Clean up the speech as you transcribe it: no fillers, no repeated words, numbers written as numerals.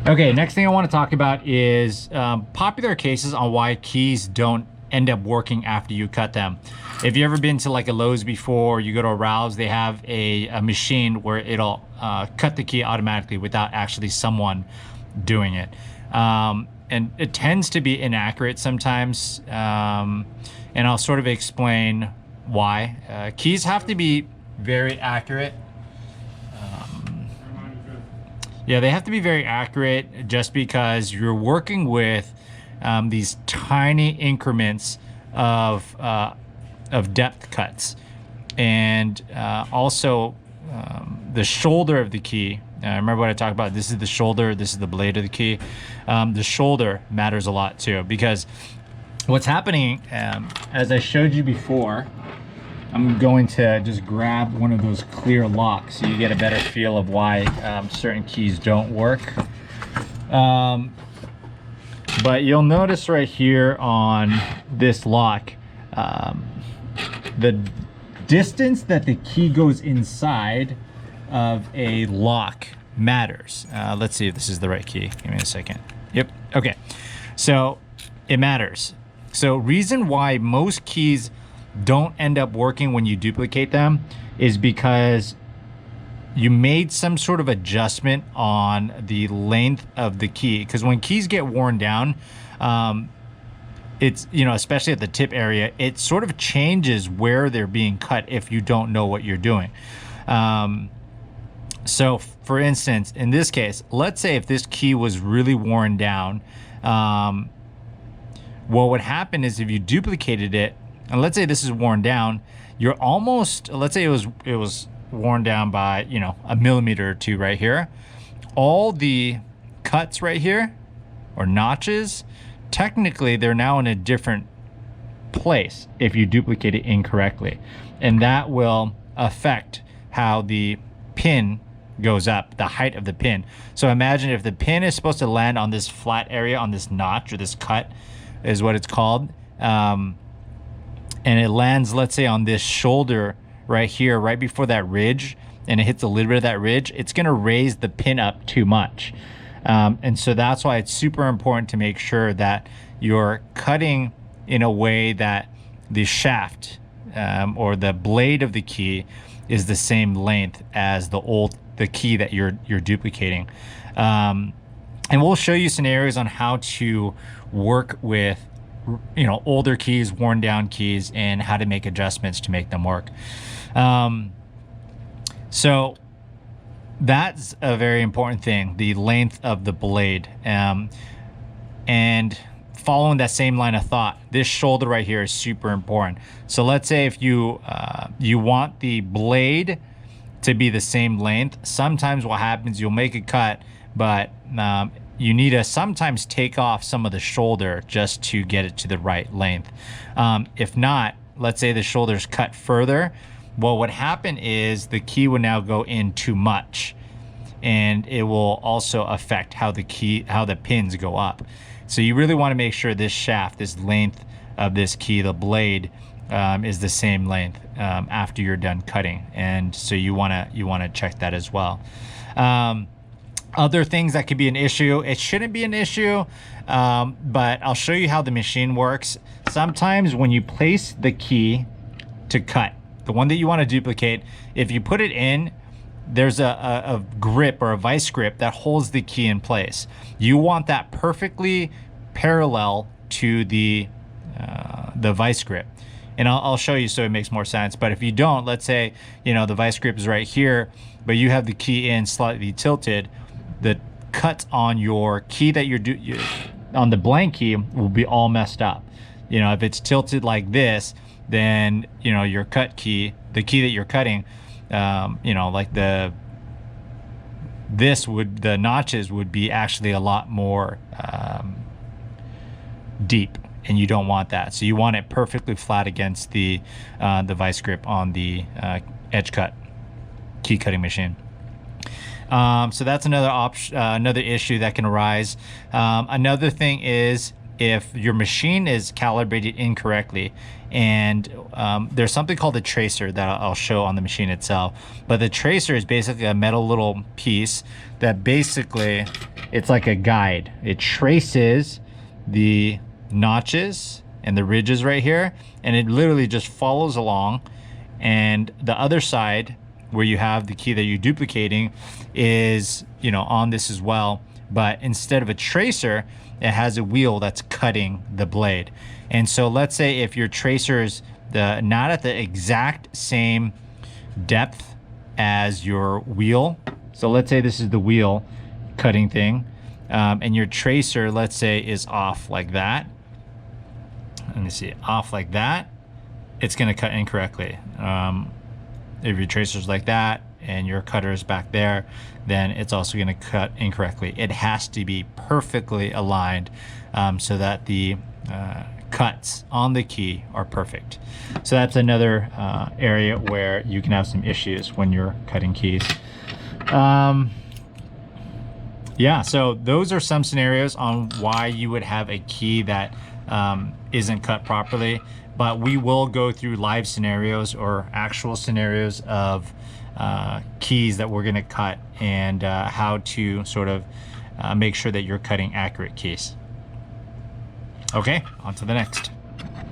Okay, next thing I want to talk about is popular cases on why keys don't end up working after you cut them. If you ever been to like a Lowe's before, you go to a Rouse, they have a machine where it'll cut the key automatically without actually someone doing it. And it tends to be inaccurate sometimes. And I'll sort of explain why. Keys have to be very accurate. Yeah, they have to be very accurate just because you're working with these tiny increments of depth cuts. And also the shoulder of the key. Remember what I talked about? This is the shoulder, this is the blade of the key. The shoulder matters a lot too, because what's happening, as I showed you before, I'm going to just grab one of those clear locks so you get a better feel of why certain keys don't work. But you'll notice right here on this lock, the distance that the key goes inside of a lock matters. Let's see if this is the right key. Give me a second. Yep. Okay. So it matters. So reason why most keys don't end up working when you duplicate them is because you made some sort of adjustment on the length of the key. Because when keys get worn down, it's, you know, especially at the tip area, it sort of changes where they're being cut if you don't know what you're doing. So for instance, in this case, let's say if this key was really worn down, what would happen is if you duplicated it, and let's say this is worn down, you're almost, let's say it was worn down by, you know, a millimeter or two right here. All the cuts right here, or notches, technically they're now in a different place if you duplicate it incorrectly. And that will affect how the pin goes up, the height of the pin. So imagine if the pin is supposed to land on this flat area, on this notch, or this cut is what it's called, and it lands, let's say, on this shoulder right here, right before that ridge, and it hits a little bit of that ridge, it's going to raise the pin up too much. And so that's why it's super important to make sure that you're cutting in a way that the shaft or the blade of the key is the same length as the key that you're duplicating. And we'll show you scenarios on how to work with, you know, older keys, worn down keys, and how to make adjustments to make them work. So that's a very important thing, the length of the blade. And following that same line of thought, this shoulder right here is super important. So let's say if you you want the blade to be the same length, sometimes what happens, you'll make a cut, but you need to sometimes take off some of the shoulder just to get it to the right length. If not, let's say the shoulder's cut further, what would happen is the key would now go in too much, and it will also affect how the pins go up. So you really want to make sure this shaft, this length of this key, the blade, is the same length after you're done cutting. And so you want to check that as well. Other things that could be an issue, it shouldn't be an issue, but I'll show you how the machine works. Sometimes when you place the key to cut, the one that you want to duplicate, if you put it in, there's a grip or a vice grip that holds the key in place. You want that perfectly parallel to the vice grip. And I'll show you so it makes more sense. But if you don't, let's say, you know, the vice grip is right here, but you have the key in slightly tilted, the cuts on your key that on the blank key will be all messed up. You know, if it's tilted like this, then, you know, your cut key, the key that you're cutting, you know, like the notches would be actually a lot more deep, and you don't want that. So you want it perfectly flat against the vice grip on the edge cut key cutting machine. So that's another option, another issue that can arise. Another thing is if your machine is calibrated incorrectly, and there's something called a tracer that I'll show on the machine itself. But the tracer is basically a metal little piece that basically it's like a guide. It traces the notches and the ridges right here, and it literally just follows along. And the other side where you have the key that you're duplicating is, you know, on this as well, but instead of a tracer, it has a wheel that's cutting the blade. And so let's say if your tracer is not at the exact same depth as your wheel, so let's say this is the wheel cutting thing, and your tracer, let's say, is off like that. Let me see, off like that, it's gonna cut incorrectly. If your tracer's like that and your cutter is back there, then it's also gonna cut incorrectly. It has to be perfectly aligned so that the cuts on the key are perfect. So that's another area where you can have some issues when you're cutting keys. Yeah, so those are some scenarios on why you would have a key that isn't cut properly, but we will go through live scenarios or actual scenarios of keys that we're gonna cut, and how to sort of make sure that you're cutting accurate keys. Okay, on to the next.